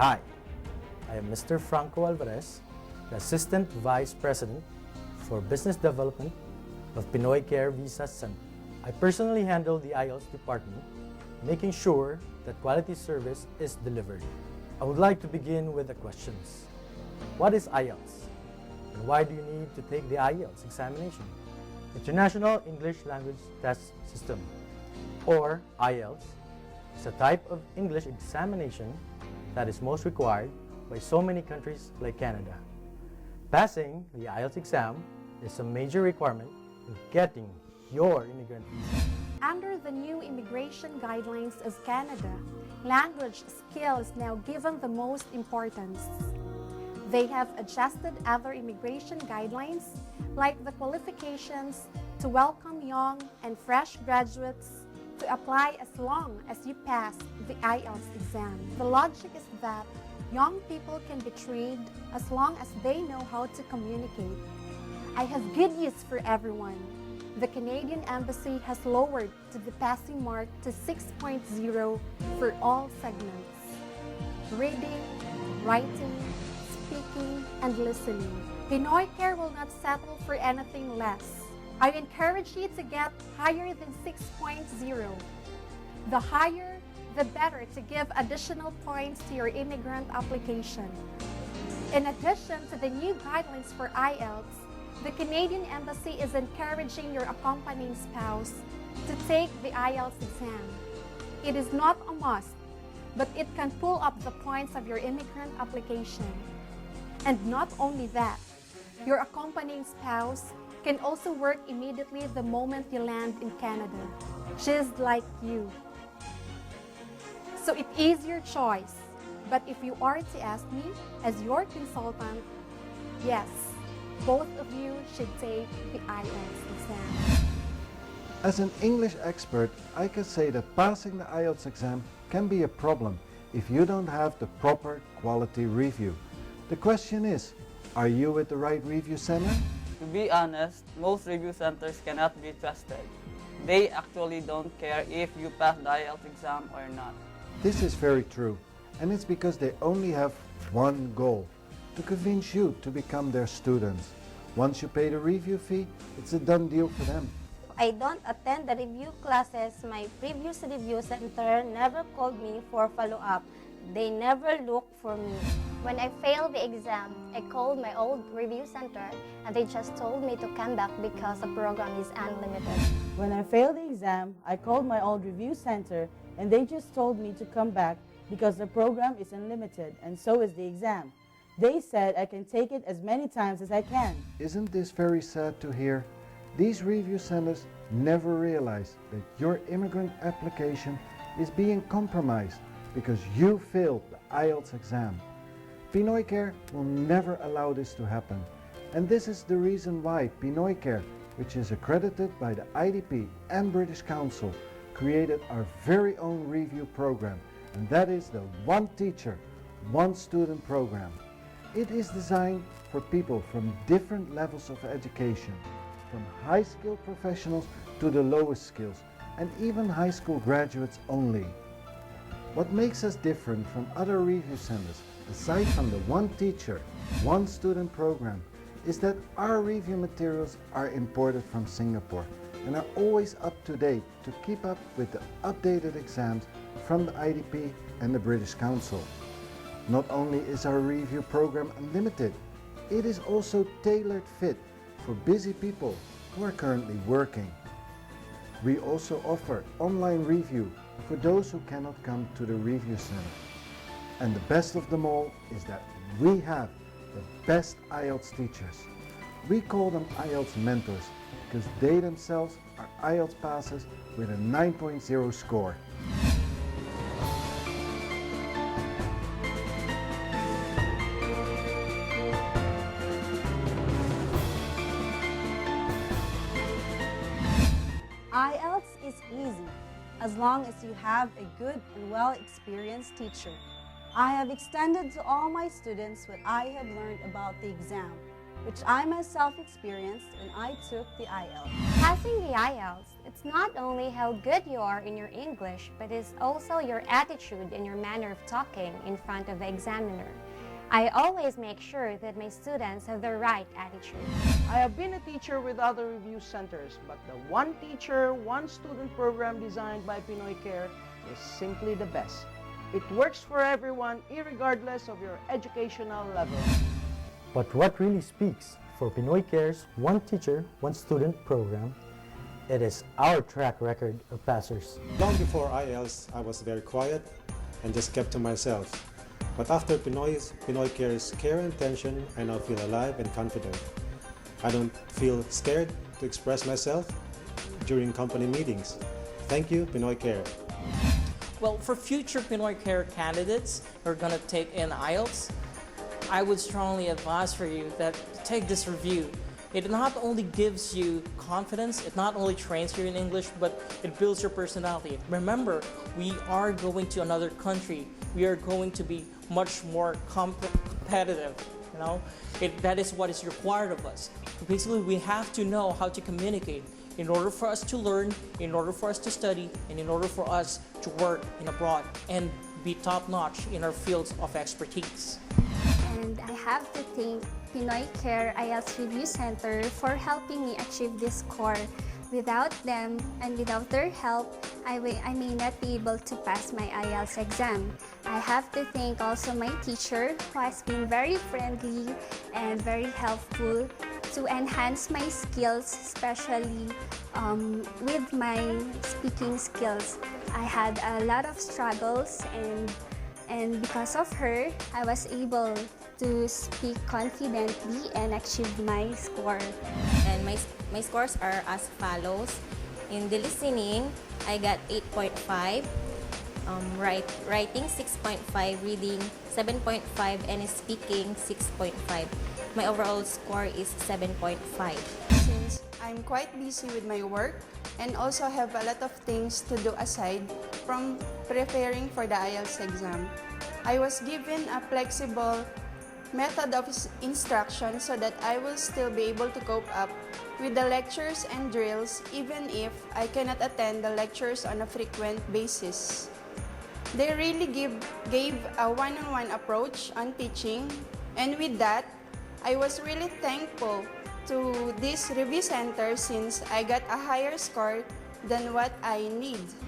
Hi, I am Mr. Franco Alvarez, the Assistant Vice President for Business Development of Pinoycare Visa Center. I personally handle the IELTS department, making sure that quality service is delivered. I would like to begin with the questions. What is IELTS? And why do you need to take the IELTS examination? International English Language Test System, or IELTS, is a type of English examination that is most required by so many countries like Canada. Passing the IELTS exam is a major requirement in getting your immigrant visa. Under the new immigration guidelines of Canada, language skill is now given the most importance. They have adjusted other immigration guidelines, like the qualifications to welcome young and fresh graduates to apply as long as you pass the IELTS exam. The logic is that young people can be trained as long as they know how to communicate. I have good news for everyone. The Canadian Embassy has lowered the passing mark to 6.0 for all segments: reading, writing, speaking, and listening. Pinoycare will not settle for anything less. I encourage you to get higher than 6.0. The higher, the better to give additional points to your immigrant application. In addition to the new guidelines for IELTS, the Canadian Embassy is encouraging your accompanying spouse to take the IELTS exam. It is not a must, but it can pull up the points of your immigrant application. And not only that, your accompanying spouse can also work immediately the moment you land in Canada, just like you. So it is your choice, but if you are to ask me as your consultant, yes, both of you should take the IELTS exam. As an English expert, I can say that passing the IELTS exam can be a problem if you don't have the proper quality review. The question is, are you with the right review center? To be honest, most review centers cannot be trusted. They actually don't care if you pass the IELTS exam or not. This is very true, and it's because they only have one goal: to convince you to become their students. Once you pay the review fee, it's a done deal for them. I don't attend the review classes. My previous review center never called me for follow-up. They never looked for me. When I failed the exam, I called my old review center and they just told me to come back because the program is unlimited. When I failed the exam, I called my old review center and they just told me to come back because the program is unlimited and so is the exam. They said I can take it as many times as I can. Isn't this very sad to hear? These review centers never realize that your immigrant application is being compromised because you failed the IELTS exam. Pinoycare will never allow this to happen. And this is the reason why Pinoycare, which is accredited by the IDP and British Council, created our very own review program. And that is the One Teacher, One Student program. It is designed for people from different levels of education, from high-skilled professionals to the lowest skills, and even high school graduates only. What makes us different from other review centers, aside from the One Teacher, One Student program, is that our review materials are imported from Singapore and are always up to date to keep up with the updated exams from the IDP and the British Council. Not only is our review program unlimited, it is also tailored fit for busy people who are currently working. We also offer online review for those who cannot come to the review center. And the best of them all is that we have the best IELTS teachers. We call them IELTS mentors because they themselves are IELTS passers with a 9.0 score. IELTS is easy as long as you have a good and well-experienced teacher. I have extended to all my students what I have learned about the exam. which I myself experienced when I took the IELTS. Passing the IELTS, it's not only how good you are in your English, but it's also your attitude and your manner of talking in front of the examiner. I always make sure that my students have the right attitude. I have been a teacher with other review centers, but the one teacher, one student program designed by Pinoycare is simply the best. It works for everyone, irregardless of your educational level. But what really speaks for Pinoycare's one teacher, one student program, it is our track record of passers. Long before IELTS, I was very quiet and just kept to myself. But after Pinoycare's care and attention, I now feel alive and confident. I don't feel scared to express myself during company meetings. Thank you, Pinoycare. Well, for future Pinoycare candidates who are going to take in IELTS, I would strongly advise for you that take this review. It not only gives you confidence, it not only trains you in English, but it builds your personality. Remember, we are going to another country. We are going to be much more competitive, you know? That is what is required of us. Basically, we have to know how to communicate in order for us to learn, in order for us to study, and in order for us to work in abroad and be top-notch in our fields of expertise. And I have to thank Pinoycare IELTS Review Center for helping me achieve this score. Without them and without their help, I may not be able to pass my IELTS exam. I have to thank also my teacher, who has been very friendly and very helpful to enhance my skills, especially with my speaking skills. I had a lot of struggles, and because of her, I was able to speak confidently and achieve my score. And my scores are as follows. In the listening, I got 8.5, writing 6.5, reading 7.5, and speaking 6.5. My overall score is 7.5. Since I'm quite busy with my work and also have a lot of things to do aside from preparing for the IELTS exam, I was given a flexible method of instruction so that I will still be able to cope up with the lectures and drills even if I cannot attend the lectures on a frequent basis. They really gave a one-on-one approach on teaching, and with that, I was really thankful to this review center since I got a higher score than what I need.